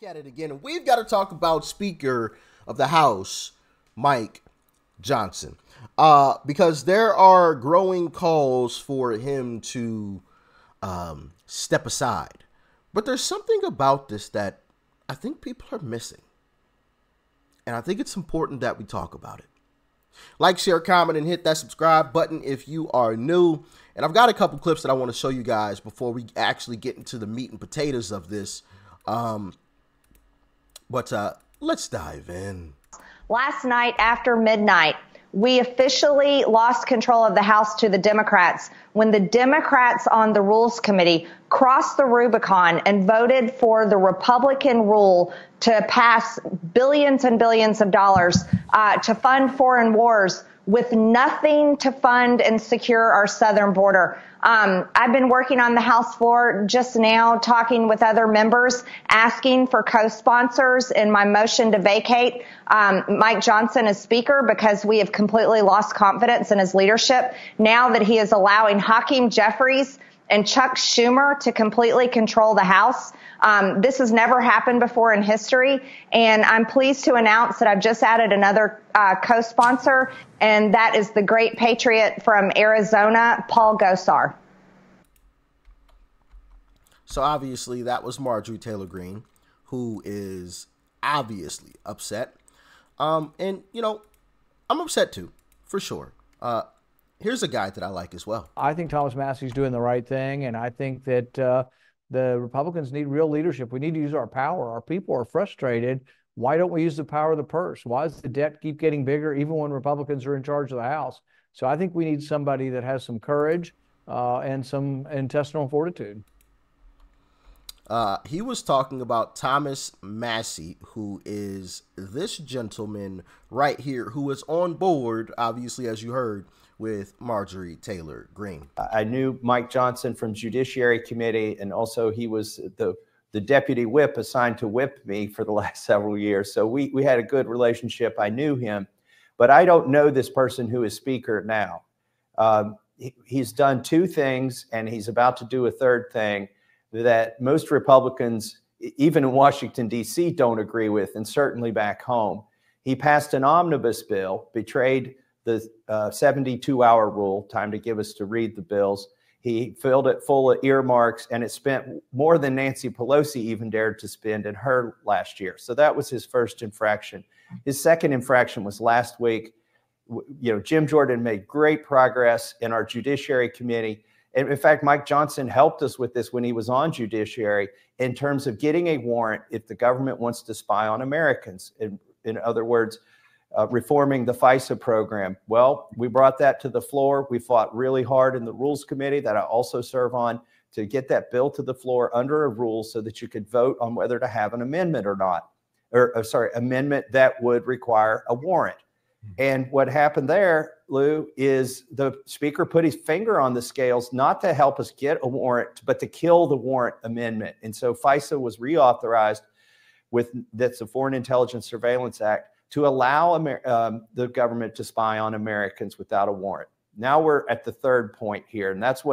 At it again, and we've got to talk about Speaker of the House, Mike Johnson, because there are growing calls for him to step aside. But there's something about this that I think people are missing, and I think it's important that we talk about it. Like, share, comment, and hit that subscribe button if you are new. And I've got a couple clips that I want to show you guys before we actually get into the meat and potatoes of this. But let's dive in. Last night after midnight, we officially lost control of the House to the Democrats when the Democrats on the Rules Committee crossed the Rubicon and voted for the Republican rule to pass billions and billions of dollars to fund foreign wars with nothing to fund and secure our southern border. I've been working on the House floor just now, talking with other members, asking for co-sponsors in my motion to vacate Mike Johnson as Speaker because we have completely lost confidence in his leadership now that he is allowing Hakeem Jeffries and Chuck Schumer to completely control the House. This has never happened before in history, and I'm pleased to announce that I've just added another co-sponsor, and that is the great patriot from Arizona, Paul Gosar. So obviously that was Marjorie Taylor Greene, who is obviously upset. And, you know, I'm upset too, for sure. Here's a guy that I like as well. I think Thomas Massie's doing the right thing, and I think that the Republicans need real leadership. We need to use our power. Our people are frustrated. Why don't we use the power of the purse? Why does the debt keep getting bigger even when Republicans are in charge of the House? So I think we need somebody that has some courage and some intestinal fortitude. He was talking about Thomas Massie, who is this gentleman right here, who is on board, obviously, as you heard, with Marjorie Taylor Greene. I knew Mike Johnson from Judiciary Committee, and also he was the deputy whip assigned to whip me for the last several years. So we had a good relationship. I knew him, but I don't know this person who is Speaker now. He's done two things, and he's about to do a third thing that most Republicans, even in Washington, D.C., don't agree with, and certainly back home. He passed an omnibus bill, betrayed the 72-hour rule, time to give us to read the bills. He filled it full of earmarks, and it spent more than Nancy Pelosi even dared to spend in her last year. So that was his first infraction. His second infraction was last week. You know, Jim Jordan made great progress in our Judiciary Committee. And in fact, Mike Johnson helped us with this when he was on Judiciary in terms of getting a warrant if the government wants to spy on Americans. In other words, reforming the FISA program. Well, we brought that to the floor. We fought really hard in the Rules Committee that I also serve on to get that bill to the floor under a rule so that you could vote on whether to have an amendment or not, amendment that would require a warrant. And what happened there, Lou, is the Speaker put his finger on the scales, not to help us get a warrant, but to kill the warrant amendment. And so FISA was reauthorized that's the Foreign Intelligence Surveillance Act, to allow the government to spy on Americans without a warrant. Now we're at the third point here, and that's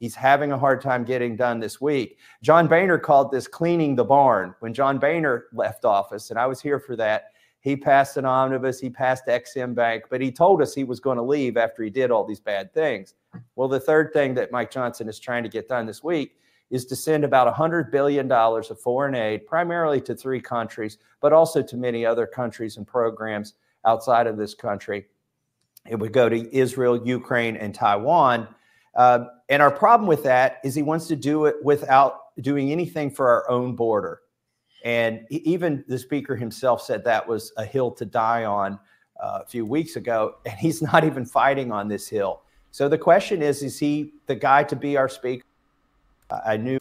he's having a hard time getting done this week. John Boehner called this cleaning the barn. When John Boehner left office, and I was here for that, he passed an omnibus, he passed Ex-Im Bank, but he told us he was going to leave after he did all these bad things. Well, the third thing that Mike Johnson is trying to get done this week is to send about $100 billion of foreign aid, primarily to 3 countries, but also to many other countries and programs outside of this country. It would go to Israel, Ukraine, and Taiwan. And our problem with that is he wants to do it without doing anything for our own border. And even the Speaker himself said that was a hill to die on a few weeks ago, and he's not even fighting on this hill. So the question is he the guy to be our Speaker? I knew.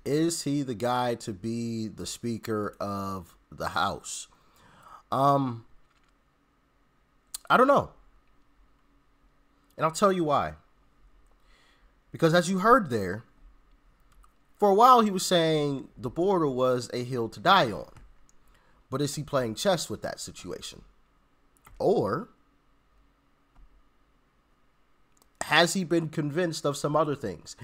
Is he the guy to be the Speaker of the House? I don't know. And I'll tell you why. Because as you heard there, for a while he was saying the border was a hill to die on. But is he playing chess with that situation? Or has he been convinced of some other things?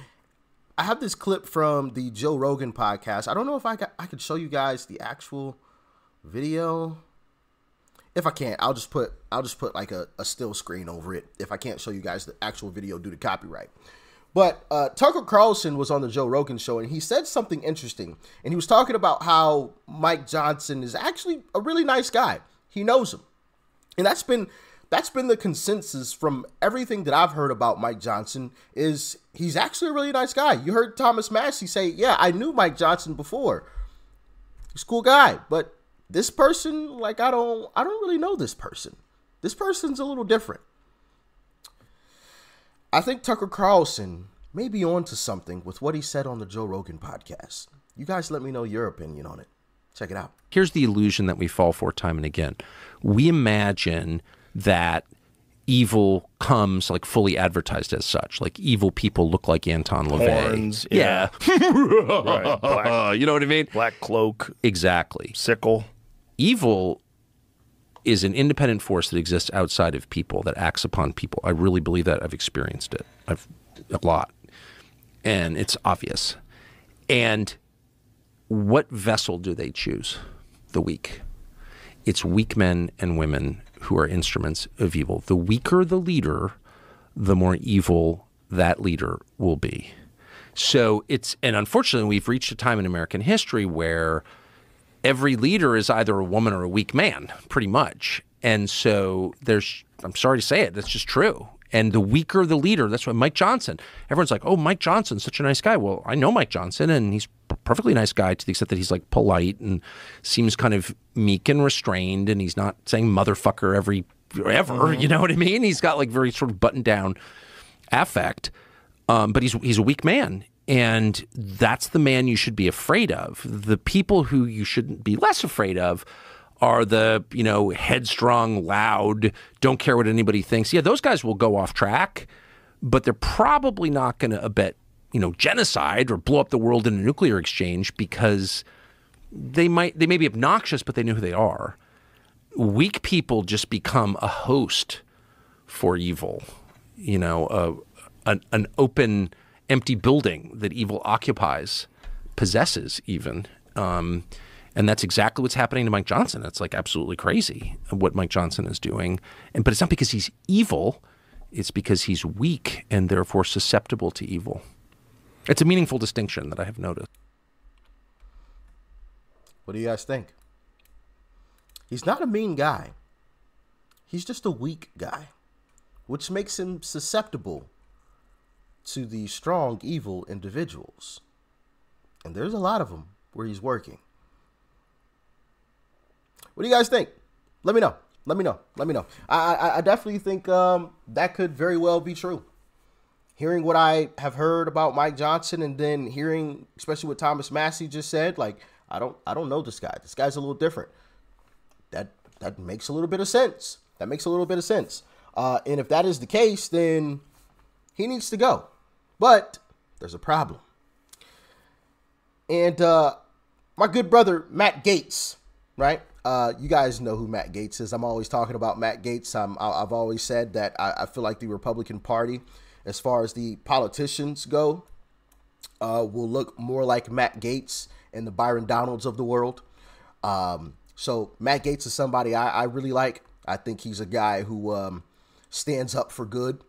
have this clip from the Joe Rogan podcast. I don't know if I could show you guys the actual video. If I can't, I'll just put like a still screen over it if I can't show you guys the actual video due to copyright. But Tucker Carlson was on the Joe Rogan show, and he said something interesting. And he was talking about how Mike Johnson is actually a really nice guy. He knows him. And that's been the consensus from everything that I've heard about Mike Johnson, is he's actually a really nice guy. You heard Thomas Massie say, yeah, I knew Mike Johnson before. He's a cool guy. But this person, like, I don't really know this person. This person's a little different. I think Tucker Carlson may be onto something with what he said on the Joe Rogan podcast. You guys let me know your opinion on it. Check it out. Here's the illusion that we fall for time and again. We imagine that evil comes like fully advertised as such. Like evil people look like Anton LaVey. Horns, yeah. Right. Black, you know what I mean? Black cloak. Exactly. Sickle. Evil is an independent force that exists outside of people, that acts upon people. I really believe that. I've experienced it. A lot. And it's obvious. And what vessel do they choose? The weak. It's weak men and women who are instruments of evil. The weaker the leader, the more evil that leader will be. So and unfortunately, we've reached a time in American history where every leader is either a woman or a weak man, pretty much. And so I'm sorry to say it, that's just true. And the weaker the leader, that's why Mike Johnson, everyone's like, oh, Mike Johnson's such a nice guy. Well, I know Mike Johnson, and he's a perfectly nice guy to the extent that he's like polite and seems kind of meek and restrained, and he's not saying motherfucker ever, you know what I mean? He's got like very sort of buttoned down affect, but he's a weak man. And that's the man you should be afraid of. The people who you should be less afraid of are the, headstrong, loud, don't care what anybody thinks. Yeah, those guys will go off track, but they're probably not going to abet, genocide or blow up the world in a nuclear exchange, because they may be obnoxious, but they know who they are. Weak people just become a host for evil, an open, empty building that evil occupies, possesses even. And that's exactly what's happening to Mike Johnson. That's like absolutely crazy what Mike Johnson is doing. But it's not because he's evil. It's because he's weak and therefore susceptible to evil. It's a meaningful distinction that I have noticed. What do you guys think? He's not a mean guy. He's just a weak guy, which makes him susceptible to the strong, evil individuals. And there's a lot of them where he's working. What do you guys think? Let me know. I definitely think that could very well be true. Hearing what I have heard about Mike Johnson, and then hearing, especially what Thomas Massie just said, like, I don't know this guy. This guy's a little different. That makes a little bit of sense. And if that is the case, then he needs to go. But there's a problem. And my good brother, Matt Gaetz, right? You guys know who Matt Gaetz is. I'm always talking about Matt Gaetz. I've always said that I feel like the Republican Party, as far as the politicians go, will look more like Matt Gaetz and the Byron Donalds of the world. So Matt Gaetz is somebody I really like. I think he's a guy who stands up for good,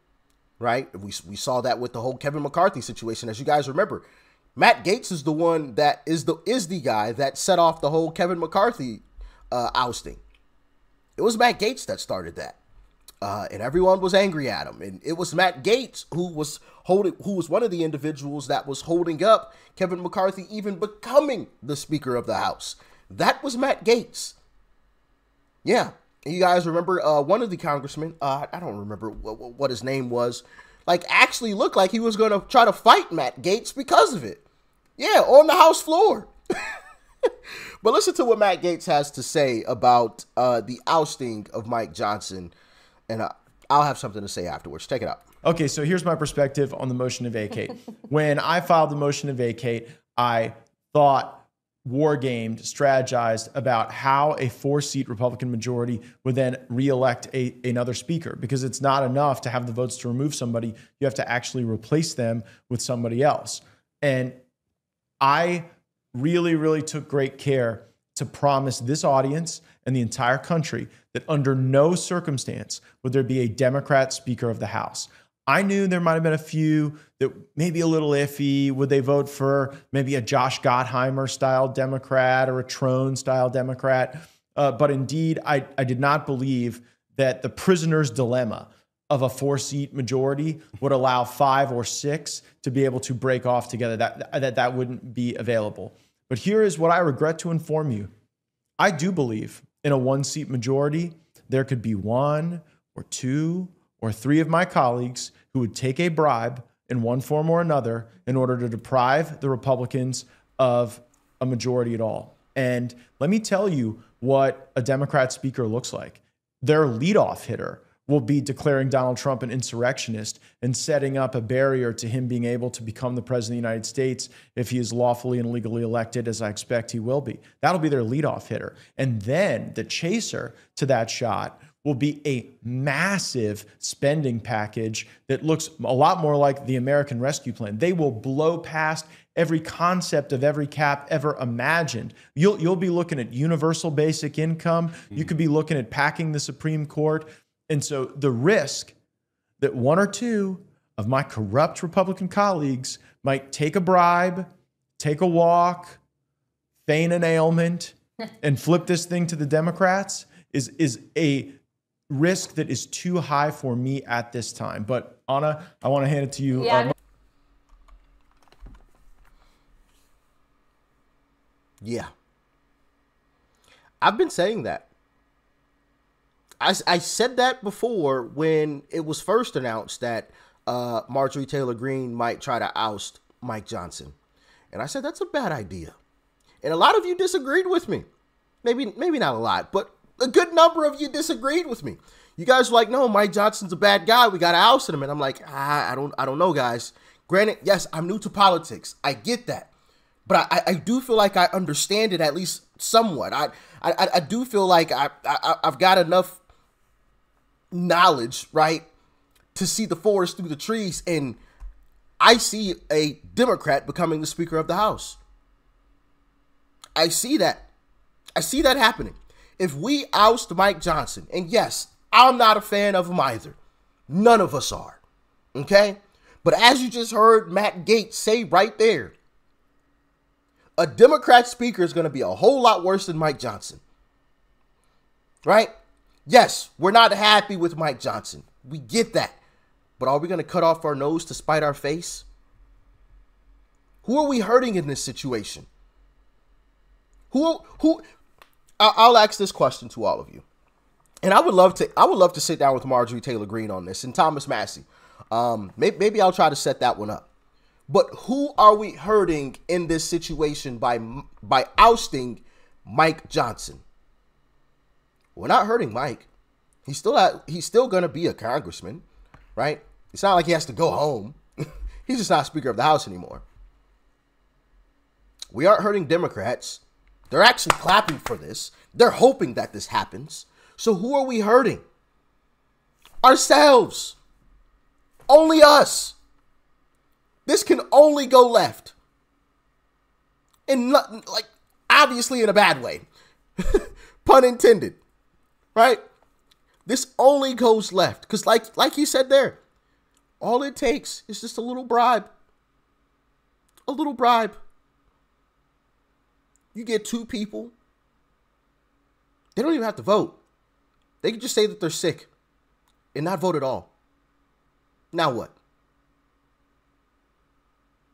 right? We saw that with the whole Kevin McCarthy situation. As you guys remember, Matt Gaetz is the one that is the guy that set off the whole Kevin McCarthy ousting. It was Matt Gaetz that started that. And everyone was angry at him. And it was Matt Gaetz who was one of the individuals that was holding up Kevin McCarthy even becoming the Speaker of the House. That was Matt Gaetz. Yeah. You guys remember one of the congressmen, I don't remember what his name was, like actually looked like he was going to try to fight Matt Gaetz because of it. Yeah, on the House floor. But listen to what Matt Gaetz has to say about the ousting of Mike Johnson, and I'll have something to say afterwards. Check it out. Okay, so here's my perspective on the motion to vacate. When I filed the motion to vacate, I thought, war-gamed, strategized about how a 4-seat Republican majority would then re-elect another speaker, because it's not enough to have the votes to remove somebody. You have to actually replace them with somebody else. And I really, really took great care to promise this audience and the entire country that under no circumstance would there be a Democrat Speaker of the House. I knew there might have been a few that maybe a little iffy. Would they vote for maybe a Josh Gottheimer style Democrat or a Trone style Democrat? But indeed, I did not believe that the prisoner's dilemma of a 4-seat majority would allow 5 or 6 to be able to break off together, that wouldn't be available. But here is what I regret to inform you. I do believe in a 1-seat majority, there could be 1 or 2 or 3 of my colleagues who would take a bribe in one form or another in order to deprive the Republicans of a majority at all. And let me tell you what a Democrat speaker looks like. Their leadoff hitter will be declaring Donald Trump an insurrectionist and setting up a barrier to him being able to become the president of the United States if he is lawfully and legally elected, as I expect he will be. That'll be their leadoff hitter. And then the chaser to that shot will be a massive spending package that looks a lot more like the American Rescue Plan. They will blow past every concept of every cap ever imagined. You'll be looking at universal basic income. You could be looking at packing the Supreme Court. And so the risk that 1 or 2 of my corrupt Republican colleagues might take a bribe, take a walk, feign an ailment, and flip this thing to the Democrats is a risk that is too high for me at this time. But Anna, I want to hand it to you. Yeah. Yeah. I've been saying that. I said that before when it was first announced that Marjorie Taylor Greene might try to oust Mike Johnson. And I said, that's a bad idea. And a lot of you disagreed with me. Maybe not a lot, but a good number of you disagreed with me. You guys were like, no, Mike Johnson's a bad guy. We got to oust him. And I'm like, I don't know, guys. Granted, yes, I'm new to politics. I get that. But I do feel like I understand it at least somewhat. I do feel like I've got enough knowledge, right, to see the forest through the trees, and I see a Democrat becoming the Speaker of the House. I see that. I see that happening. If we oust Mike Johnson, and yes, I'm not a fan of him either. None of us are. Okay? But as you just heard Matt Gaetz say right there, a Democrat speaker is going to be a whole lot worse than Mike Johnson. Right? Yes, we're not happy with Mike Johnson. We get that. But are we going to cut off our nose to spite our face? Who are we hurting in this situation? I'll ask this question to all of you. And I would love to sit down with Marjorie Taylor Greene on this and Thomas Massie. Maybe I'll try to set that one up. But who are we hurting in this situation by ousting Mike Johnson? We're not hurting Mike. He's still going to be a congressman, right? It's not like he has to go home. He's just not Speaker of the House anymore. We aren't hurting Democrats. They're actually clapping for this. They're hoping that this happens. So who are we hurting? Ourselves. Only us. This can only go left. And not, like, obviously in a bad way. Pun intended. Right? This only goes left. Because like you said there, all it takes is just a little bribe. A little bribe. You get 2 people. They don't even have to vote. They can just say that they're sick and not vote at all. Now what?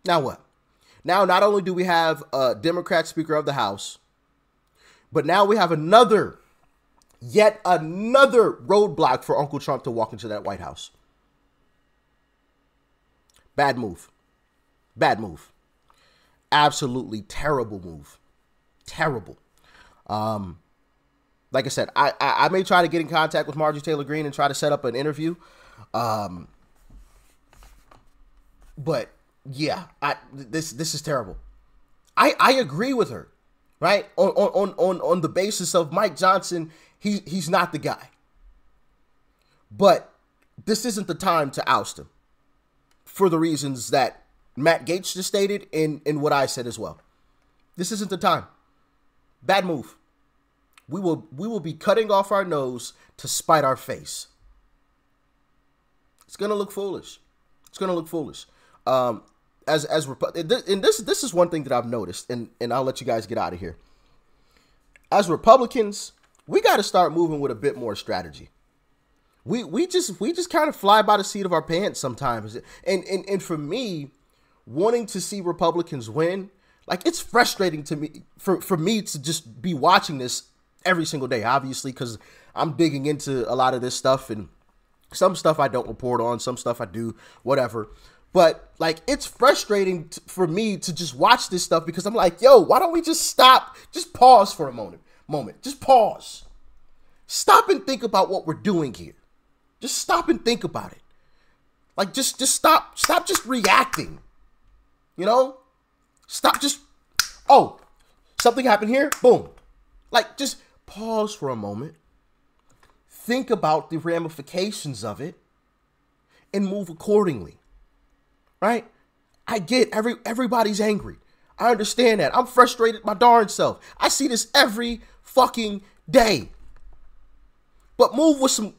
Now what? Now, not only do we have a Democrat Speaker of the House, but now we have yet another roadblock for Uncle Trump to walk into that White House. Bad move. Bad move. Absolutely terrible move. Terrible. Like I said, I may try to get in contact with Marjorie Taylor Greene and try to set up an interview. But yeah, this is terrible. I agree with her, right? On the basis of Mike Johnson, he's not the guy. But this isn't the time to oust him for the reasons that Matt Gaetz just stated and what I said as well. This isn't the time. Bad move. We will be cutting off our nose to spite our face. It's gonna look foolish. It's gonna look foolish. And this is one thing that I've noticed, and I'll let you guys get out of here. As Republicans, we got to start moving with a bit more strategy. We just kind of fly by the seat of our pants sometimes, and for me, wanting to see Republicans win, like, it's frustrating to me for me to just be watching this every single day. Obviously, because I'm digging into a lot of this stuff, and some stuff I don't report on, some stuff I do, whatever. But, like, it's frustrating for me to just watch this stuff because I'm like, yo, why don't we just stop? Just pause for a moment. Just pause. Stop and think about what we're doing here. Just stop and think about it. Like, just stop just reacting. You know? Stop just, oh, something happened here? Boom. Like, just pause for a moment. Think about the ramifications of it and move accordingly. Right? I get everybody's angry. I understand that. I'm frustrated my darn self. I see this every fucking day. But move with some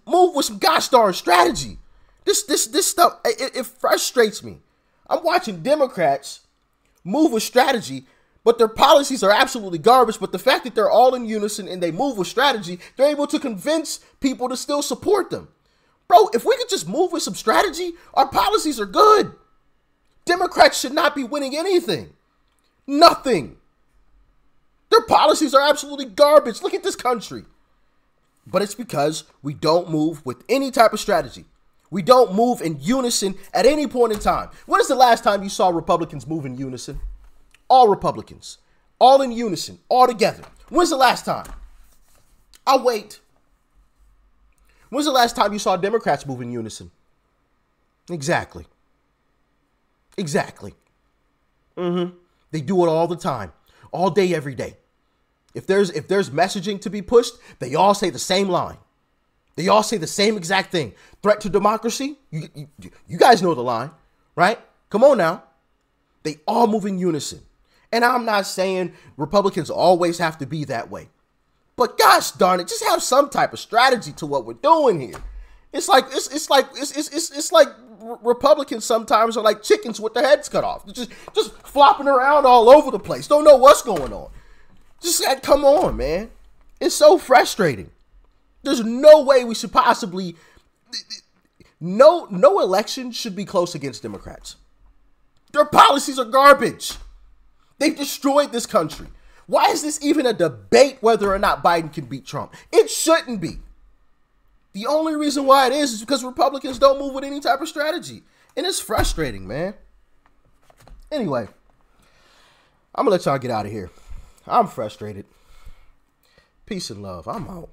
gosh darn strategy. This stuff, it frustrates me. I'm watching Democrats move with strategy, but their policies are absolutely garbage. But the fact that they're all in unison and they move with strategy, they're able to convince people to still support them. Bro, if we could just move with some strategy, our policies are good. Democrats should not be winning anything. Nothing. Their policies are absolutely garbage. Look at this country. But it's because we don't move with any type of strategy. We don't move in unison at any point in time. When is the last time you saw Republicans move in unison? All Republicans. All in unison. All together. When's the last time? I'll wait. When's the last time you saw Democrats move in unison? Exactly. They do it all the time. All day, every day. If there's messaging to be pushed, they all say the same line. They all say the same exact thing. Threat to democracy? You guys know the line, right? Come on now. They all move in unison. And I'm not saying Republicans always have to be that way. But gosh darn it, just have some type of strategy to what we're doing here. It's like Republicans sometimes are like chickens with their heads cut off. Just flopping around all over the place. Don't know what's going on. Just come on, man. It's so frustrating. There's no way we should possibly, no election should be close against Democrats. Their policies are garbage. They've destroyed this country. Why is this even a debate whether or not Biden can beat Trump? It shouldn't be. The only reason why it is because Republicans don't move with any type of strategy. And it's frustrating, man. Anyway, I'm going to let y'all get out of here. I'm frustrated. Peace and love. I'm out.